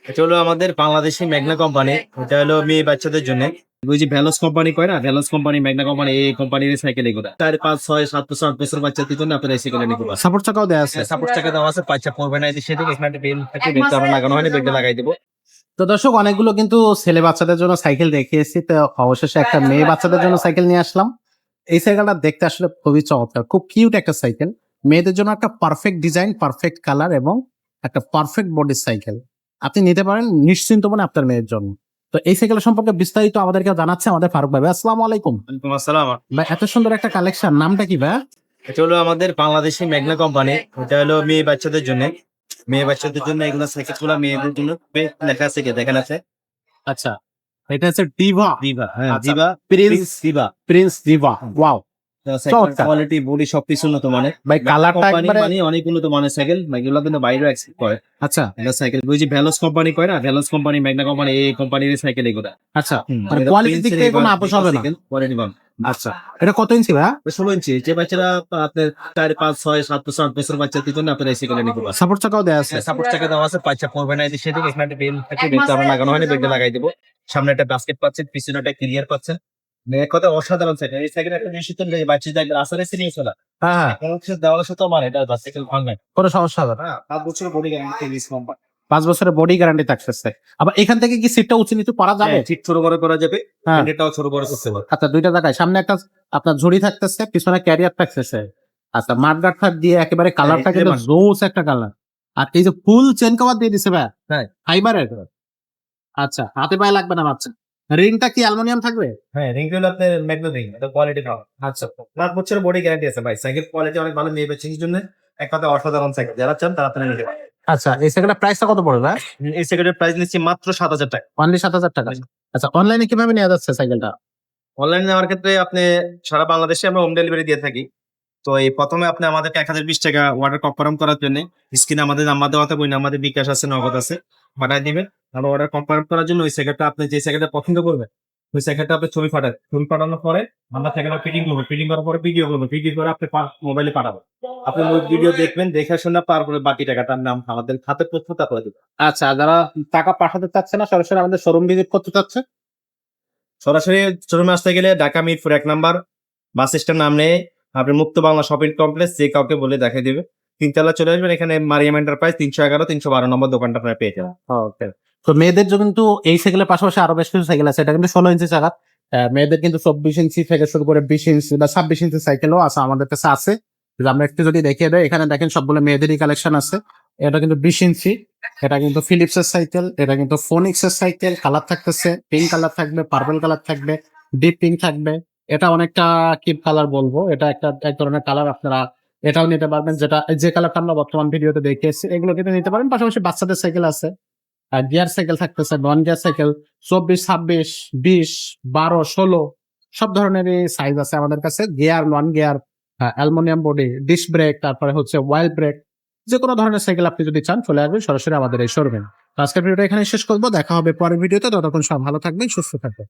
এটা হলো আমাদের বাংলাদেশি মেঘনা কোম্পানি। এটা হলো মেয়ে বাচ্চাদের জন্য। ওই যে ভ্যালস কোম্পানি কয় না, ভ্যালস কোম্পানি, মেঘনা কোম্পানি, এই কোম্পানির সাইকেল এগুলো 4, 5, 6, 7 বছর 8 বছর বাচ্চাদের জন্য আপনার এই সাইকেল নিতে পারেন। সাপোর্ট চাকাও দেয়া আছে। সাপোর্ট টাকা দেওয়া আছে, বাচ্চা পড়বে না, এই যে সেদিকে এখানে একটা বেল থাকে, বেলটা আমরা লাগানো হয়নি, বেলটা লাগাই দেবো। তো দর্শক, অনেকগুলো কিন্তু ছেলে বাচ্চাদের জন্য সাইকেল দেখিয়েছি, তো অবশেষে একটা মেয়ে বাচ্চাদের জন্য সাইকেল নিয়ে আসলাম। এই সাইকেলটা দেখতে আসলে খুবই চমৎকার, খুব কিউট একটা সাইকেল। মেয়েদের জন্য একটা পারফেক্ট ডিজাইন, পারফেক্ট কালার এবং একটা পারফেক্ট বডির সাইকেল আপনি নিতে পারেন নিশ্চিন্ত মনে আপনার মেয়ের জন্য। তো এই সাইকেল সম্পর্কে বিস্তারিত আমাদেরকে জানাচ্ছে আমাদের ফারুক ভাই। আসসালামু আলাইকুম ওয়ালাইকুম আসসালাম। ভাই, এত সুন্দর একটা কালেকশন, নামটা কি ভাই? এটা হলো আমাদের বাংলাদেশি মেঘনা কোম্পানি। এটা হলো মেয়ে বাচ্চাদের জন্য। মেয়ে বাচ্চাদের জন্য এগুলো সাইকেল গুলা মেয়েদের জন্য লেখা আছে, কি দেখেন আছে? আচ্ছা, এটা হচ্ছে ডিভা। দিবা, হ্যাঁ আচ্ছা, দিবা, প্রিন্স দিবা। Prince Diva. ওয়াও, চমৎকার। কোয়ালিটি, বডি সবকিছু উন্নত মানের। ভাই কালারটা কোম্পানি একবারে। মানে অনেক উন্নত মানের সাইকেল, এগুলো কিন্তু বাইরেও এক্সপোর্ট করে। আচ্ছা এটা সাইকেল ওই যে ভ্যালস কোম্পানি কয় না, ভ্যালস কোম্পানি, মেঘনা কোম্পানি, এই কোম্পানির সাইকেল এগুলো। আচ্ছা, মানে কোয়ালিটির দিক থেকে কোনো আপোষ হবে না। কোয়ালিটি ভালো। আচ্ছা, এটা কত ইঞ্চি ভাই? 16 ইঞ্চি, যে বাচ্চারা আপনার 4, 5, 6, 7 বছর 8 বছর বাচ্চাদের জন্য আপনার এই সাইকেল নিতে পারেন। সাপোর্ট চাকাও দেয়া আছে। সাপোর্ট টাকা দেওয়া আছে, বাচ্চা পড়বে না, এই যে সেদিকে এখানে একটা বেল থাকে, বেলটা আমরা লাগানো হয়নি, বেলটা লাগাই দেবো। সামনে একটা বাস্কেট পাচ্ছেন, পিছনে একটা ক্লিয়ার পাচ্ছেন। মানে এক কথা অসাধারণ সাইকেল। এই সাইকেল একটা জিনিস হচ্ছে যে বাচ্চাদের আসার এসে নিয়ে চলা। হ্যাঁ হ্যাঁ, এখন হচ্ছে দেওয়ালের সাথে আমার এটা সাইকেল ভাঙবে না। কোনো সমস্যা হবে না। হ্যাঁ, 5 বছর বডি গ্যারান্টি দিস কোম্পানি। 5 বছরের বডি গ্যারান্টি থাকতেছে। আবার এখান থেকে কি সিটটা উঁচু নিচু করা যাবে? ঠিক ছোট বড় করা যাবে, হ্যাঁ। এটাও ছোট বড় করতে পারবে। আচ্ছা, দুইটা জায়গায়, সামনে একটা আপনার ঝুড়ি থাকতেছে, পিছনে ক্যারিয়ার থাকতেছে। আচ্ছা, মাঠগাট থাক দিয়ে একেবারে কালারটা কিন্তু জোস একটা কালার। আর এই যে ফুল চেন কভার দিয়ে দিছে ভাই, হ্যাঁ ফাইবারের। আচ্ছা, হাতে পায়ে লাগবে না বাচ্চা। রিংটা কি অ্যালুমিনিয়াম থাকবে? হ্যাঁ, রিং হলো আপনার ম্যাগনেট রিং, এটা কোয়ালিটি ভালো। আচ্ছা 5 বছরের বডি গ্যারান্টি আছে ভাই। সাইকেল কোয়ালিটি অনেক ভালো, মেয়ে বাচ্চাদের জন্য এক কথা অসাধারণ সাইকেল। যারা চান তারা আপনারা নিতে পারেন। আচ্ছা, এই সাইকেলের প্রাইসটা কত পড়বে ভাই? এই সাইকেলের প্রাইস নিচ্ছি মাত্র 7,000 টাকা। অনলি 7,000 টাকা। আচ্ছা, অনলাইনে কিভাবে নেওয়া যাচ্ছে সাইকেলটা? অনলাইনে নেওয়ার ক্ষেত্রে আপনি সারা বাংলাদেশে আমরা হোম ডেলিভারি দিয়ে থাকি। তো এই প্রথমে আপনি আমাদেরকে 1020 টাকা অর্ডার কনফার্ম করার জন্য স্ক্রিনে আমাদের নাম্বার দেওয়া থাকবে, ওই নাম্বারে বিকাশ আছে, নগদ আছে, পাঠিয়ে দিবেন। আর অর্ডার কনফার্ম করার জন্য ওই সাইকেলটা আপনি যে সাইকেলটা পছন্দ করবেন, ওই সাইকেলটা আপনি ছবি পাঠাবেন। ছবি পাঠানোর পরে আমরা সাইকেলটা ফিটিং করবো, ফিটিং করার পরে ভিডিও করবো, ভিডিও করে আপনি মোবাইলে পাঠাবেন। আপনি ওই ভিডিও দেখবেন, দেখে শুনে তারপরে বাকি টাকাটার নাম আমাদের হাতে তথ্য তারপরে দিবেন। আচ্ছা, যারা টাকা পাঠাতে চাচ্ছে না, সরাসরি আমাদের শোরুম ভিজিট করতে চাচ্ছে? সরাসরি শোরুমে আসতে গেলে ঢাকা মিরপুর 1 নম্বর বাস স্ট্যান্ড নামলে আপনি মুক্ত বাংলা শপিং কমপ্লেক্স, যে কাউকে বলে দেখাই দিবে। 3 তলা চলে আসবেন, এখানে মারিয়াম এন্টারপ্রাইজ 311 312 নম্বর দোকানটা আপনারা পেয়ে যাবেন। ওকে। তো মেয়েদের জন্য কিন্তু এই সাইকেলের পাশাপাশি আরো বেশ কিছু সাইকেল আছে। এটা কিন্তু 16 ইঞ্চি চাকা। মেয়েদের কিন্তু 24 ইঞ্চি থেকে শুরু করে 20 ইঞ্চি বা 26 ইঞ্চি সাইকেলও আছে আমাদের কাছে আছে। আমরা একটু যদি দেখিয়ে দেয়, এখানে দেখেন সবগুলো মেয়েদেরই কালেকশন আছে। এটা কিন্তু 20 ইঞ্চি। এটা কিন্তু ফিলিপস এর সাইকেল, এটা কিন্তু ফোনিক্স এর সাইকেল। কালার থাকতেছে পিঙ্ক কালার থাকবে, পার্পল কালার থাকবে, ডিপ পিঙ্ক থাকবে। এটা অনেকটা কি কালার বলবো, এটা একটা এক ধরনের কালার। আপনারা এটাও নিতে পারবেন, যেটা যে কালারটা আমরা বর্তমান ভিডিওতে দেখিয়েছি, এগুলো কিন্তু নিতে পারেন। পাশাপাশি বাচ্চাদের সাইকেল আছে, গিয়ার সাইকেল থাকতেছে, নন গিয়ার সাইকেল 24, 26, 20, 12, 16 সব ধরনেরই সাইজ আছে আমাদের কাছে। Gear, non gear, aluminium body, disc brake, তারপরে হচ্ছে ওয়াইল ব্রেক, যে কোনো ধরনের সাইকেল আপনি যদি চান চলে আসবেন সরাসরি আমাদের এই শোরুমে। আজকের ভিডিওটা এখানে শেষ করবো, দেখা হবে পরের ভিডিওতে। ততক্ষণ সব ভালো থাকবেন, সুস্থ থাকবেন।